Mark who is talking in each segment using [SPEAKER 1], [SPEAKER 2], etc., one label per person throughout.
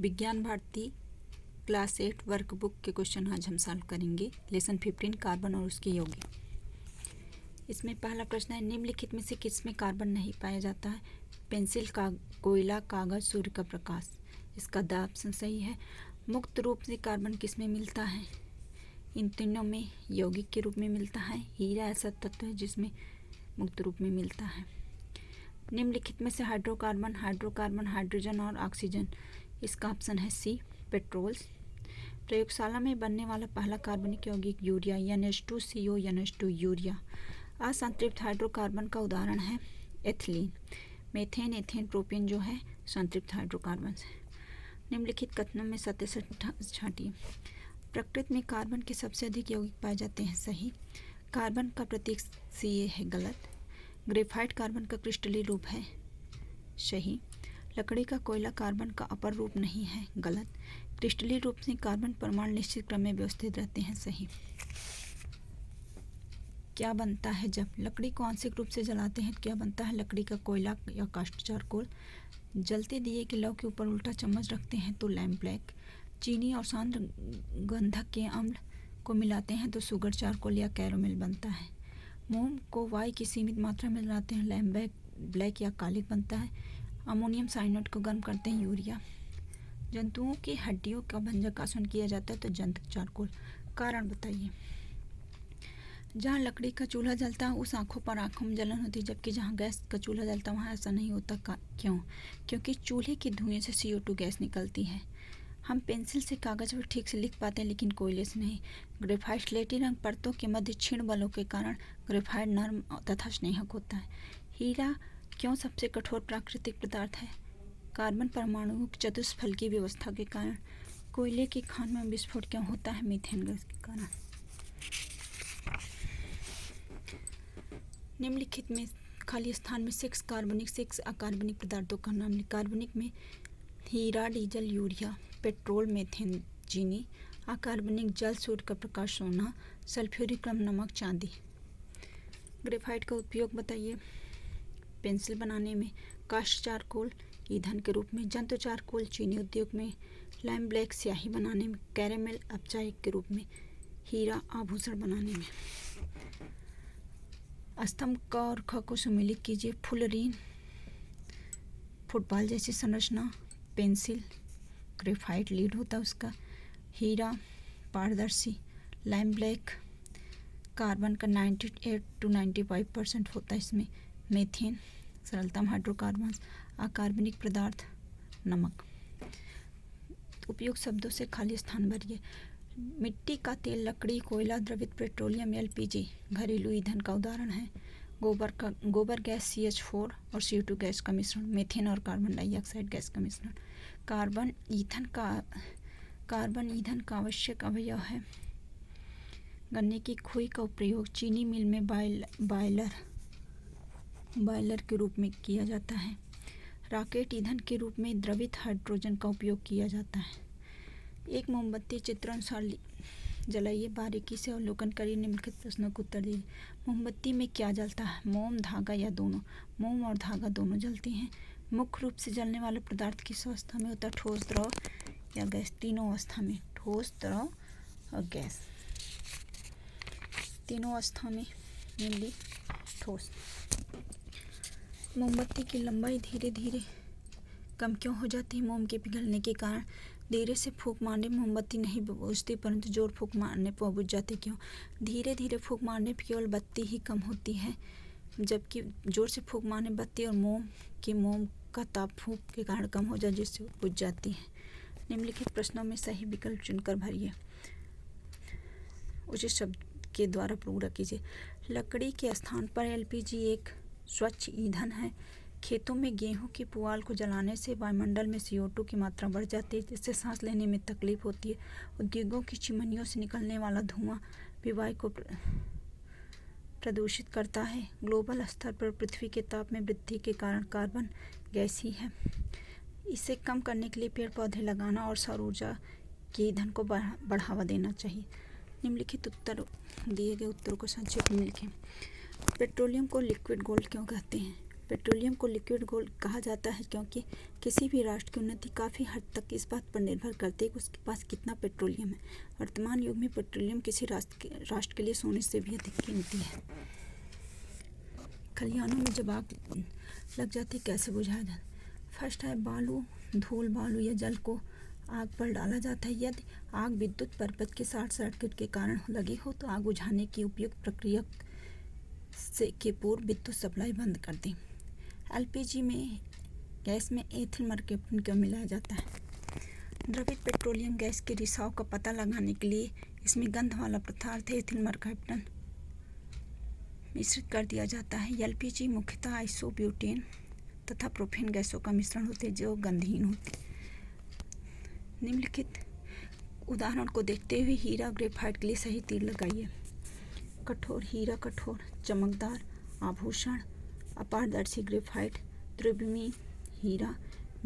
[SPEAKER 1] विज्ञान Bharti class 8 workbook के question आज हम सॉल्व करेंगे। लेसन 15 कार्बन और उसके यौगिक। इसमें पहला प्रश्न है, निम्नलिखित में से किस में कार्बन नहीं पाया जाता है? पेंसिल, कोयला, कागज, सूर्य का प्रकाश। इसका द ऑप्शन सही है। मुक्त रूप से कार्बन किस में मिलता है? इन तीनों में यौगिक के रूप में मिलता है। हीरा ऐसा तत्व है जिसमें मुक्त रूप में मिलता है। निम्नलिखित में से हाइड्रोकार्बन, हाइड्रोजन और ऑक्सीजन। इसका ऑप्शन है सी, पेट्रोल्स। प्रयोगशाला में बनने वाला पहला कार्बनिक यौगिक urea, NH2CO, NH2 urea. असंतृप्त hydrocarbon का उदाहरण है एथिलीन, मेथेन, एथेन, प्रोपेन जो है संतृप्त हाइड्रोकार्बन है। निम्नलिखित कथनों में सत्य से छांटिए। प्रकृति में कार्बन के सबसे अधिक यौगिक पाए जाते हैं, सही। कार्बन का प्रतीक Ca है, गलत। ग्रेफाइट कार्बन का क्रिस्टलीय रूप है, सही। लकड़ी का कोयला कार्बन का अपर रूप नहीं है, गलत। क्रिस्टलीय रूप से कार्बन परमाणु निश्चित क्रम में व्यवस्थित रहते हैं, सही। क्या बनता है जब लकड़ी को आंशिक रूप से जलाते हैं? क्या बनता है? लकड़ी का कोयला या काष्ठ चारकोल। जलते दिए के लौ के ऊपर उल्टा चम्मच रखते हैं तो लैम्प ब्लैक। चीनी और सांद्र गंधक के अम्ल को मिलाते हैं तो शुगर चारकोल या कैरोमेल बनता है। मोम को वायु की सीमित मात्रा में जलाते हैं, लैम्प ब्लैक या कालिक बनता है। अमोनियम साइनाइड को गर्म करते हैं, यूरिया। जंतुओं की हड्डियों का भंजकासन किया जाता है तो जंतु चारकोल। कारण बताइए। जहाँ लकड़ी का चूल्हा जलता है उस आंखों में जलन होती है, जबकि जहाँ गैस का चूल्हा जलता है वहाँ ऐसा नहीं होता। क्यों? क्योंकि चूल्हे के धुएं से CO2 गैस निकलती है। हम पेंसिल से कागज पर ठीक से लिख पाते हैं लेकिन कोयले से नहीं। ग्रेफाइट स्लेटी रंग परतों के मध्य क्षीण बलों के कारण ग्रेफाइट नर्म तथा स्नेहक होता है। हीरा क्यों सबसे कठोर प्राकृतिक पदार्थ है? कार्बन परमाणुओं की चतुष्फल की व्यवस्था के कारण। कोयले की खान में विस्फोट क्यों होता है? मीथेन गैस के कारण। निम्नलिखित में खाली स्थान में 6 कार्बनिक 6 अकार्बनिक पदार्थों का नाम लिखें। कार्बनिक में हीरा, डीजल, यूरिया, पेट्रोल, मेथेन, चीनी। अकार्बनिक जल, सूर्य का प्रकाश, सोना। सल्फ्यूरिक अम्ल, नमक, चांदी। ग्रेफाइट का उपयोग बताइए। पेंसिल बनाने में, काष्ठ चारकोल ईंधन के रूप में, जंतु चारकोल चीनी उद्योग में, लैम्प ब्लैक स्याही बनाने में, कैरेमल अपचायक के रूप में, हीरा आभूषण बनाने में। स्तंभ क और ख को सम्मिलित कीजिए। फुलरीन, फुटबॉल जैसी संरचना। पेंसिल, ग्रेफाइट लीड होता है उसका। हीरा पारदर्शी। लैम्प ब्लैक कार्बन का 98 to 95% होता है इसमें। मेथेन सरलतम हाइड्रोकार्बन। अकार्बनिक पदार्थ नमक। उपयुक्त शब्दों से खाली स्थान भरिए। मिट्टी का तेल, लकड़ी, कोयला, द्रवित पेट्रोलियम, LPG घरेलू ईंधन का उदाहरण है। गोबर गैस CH4 और CO2 गैस का मिश्रण। मीथेन और कार्बन डाइऑक्साइड गैस का मिश्रण। कार्बन ईंधन का आवश्यक अवयव है। गन्ने की खोई का प्रयोग चीनी मिल में बॉयलर के रूप में किया जाता है। रॉकेट ईंधन के रूप में द्रवित हाइड्रोजन का उपयोग किया जाता है। एक मोमबत्ती चित्रानुसार जलाइए, बारीकी से अवलोकन करिए, निम्नलिखित प्रश्नों को उत्तर दीजिए। मोमबत्ती में क्या जलता है? मोम, धागा या दोनों? मोम और धागा दोनों जलते हैं। मुख्य रूप से जलने वाला पदार्थ किस अवस्था में होता है? ठोस, द्रव या गैस? तीनों अवस्था में, ठोस, द्रव और गैस। तीनों अवस्था में मेनली ठोस। मोमबत्ती की लंबाई धीरे धीरे कम क्यों हो जाती है? मोम के पिघलने के कारण। धीरे से फूंक मारने मोमबत्ती नहीं बुझती, परंतु जोर फूंक मारने पर बुझ जाती। क्यों? धीरे धीरे फूंक मारने पर केवल बत्ती ही कम होती है, जबकि जोर से फूंक मारने बत्ती और मोम का ताप फूंक के कारण कम हो जाए, जिससे बुझ जाती है। निम्नलिखित प्रश्नों में सही विकल्प चुनकर भरिए। उचित शब्द के द्वारा पूरा कीजिए। लकड़ी के स्थान पर LPG एक स्वच्छ ईंधन है। खेतों में गेहूं की पुआल को जलाने से वायुमंडल में CO2 की मात्रा बढ़ जाती है, जिससे सांस लेने में तकलीफ होती है। उद्योगों की चिमनियों से निकलने वाला धुआं वायु को प्रदूषित करता है। ग्लोबल स्तर पर पृथ्वी के ताप में वृद्धि के कारण कार्बन गैस ही है। इसे कम करने के लिए पेड़ पौधे लगाना और सौर ऊर्जा के ईंधन को बढ़ावा देना चाहिए। निम्नलिखित दिए गए उत्तरों को संक्षेप में लिखें। पेट्रोलियम को लिक्विड गोल्ड क्यों कहते हैं? पेट्रोलियम को लिक्विड गोल्ड कहा जाता है क्योंकि किसी भी राष्ट्र की उन्नति काफ़ी हद तक इस बात पर निर्भर करती है कि उसके पास कितना पेट्रोलियम है। वर्तमान युग में पेट्रोलियम किसी राष्ट्र के लिए सोने से भी अधिक कीमती है। खलिहानों में जब आग लग जाती है कैसे बुझाया जाता है? फर्स्ट है बालू, धूल, बालू या जल को आग पर डाला जाता है। यदि आग विद्युत परपथ के शॉर्ट सर्किट के कारण लगी हो तो आग बुझाने की उपयुक्त प्रक्रिया से के पूर्व विद्युत सप्लाई बंद कर दें। एलपीजी में गैस में एथिल मर्क्यूरी को मिलाया जाता है। द्रवित पेट्रोलियम गैस के रिसाव का पता लगाने के लिए इसमें गंध वाला पदार्थ एथिल मर्क्यूरी मिश्रित कर दिया जाता है। एलपीजी मुख्यतः आइसोब्यूटेन तथा प्रोपेन गैसों का मिश्रण होते हैं जो गंधहीन होते हैं। निम्नलिखित उदाहरण को देखते हुए हीरा ग्रेफाइट के लिए सही तीर लगाइए। कठोर हीरा, कठोर चमकदार आभूषण, अपारदर्शी ग्रेफाइट, त्रिविमी हीरा,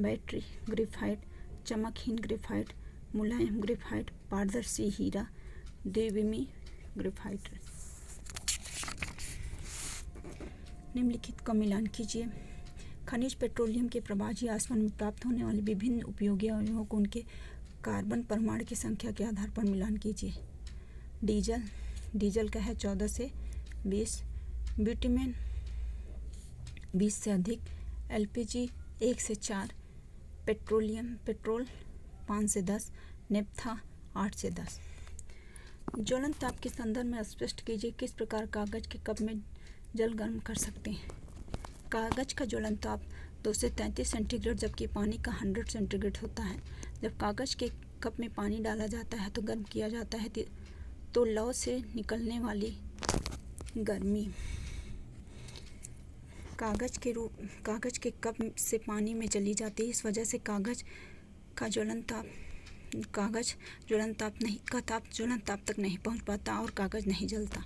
[SPEAKER 1] बैटरी ग्रेफाइट, चमकहीन ग्रेफाइट, मुलायम ग्रेफाइट, पारदर्शी हीरा, द्विविमी ग्रेफाइट। निम्नलिखित का मिलान कीजिए। खनिज पेट्रोलियम के प्रवाही आसमान में प्राप्त होने वाले विभिन्न उपयोगी अवयवों को उनके कार्बन परमाणु की संख्या के आधार पर मिलान कीजिए। डीजल का है 14 से 20, बिटुमेन 20 से अधिक, एलपीजी 1 से 4, पेट्रोल 5 से 10, नेफ्था 8 से 10। ज्वलन ताप के संदर्भ में स्पष्ट कीजिए किस प्रकार कागज के कप में जल गर्म कर सकते हैं। कागज का ज्वलन ताप 2 से 33 सेंटीग्रेड जबकि पानी का 100 सेंटीग्रेड होता है। जब कागज के कप में पानी डाला जाता है तो गर्म किया जाता है तो लौ से निकलने वाली गर्मी कागज के कप से पानी में चली जाती है। इस वजह से कागज ज्वलन ताप तक नहीं पहुंच पाता और कागज नहीं जलता।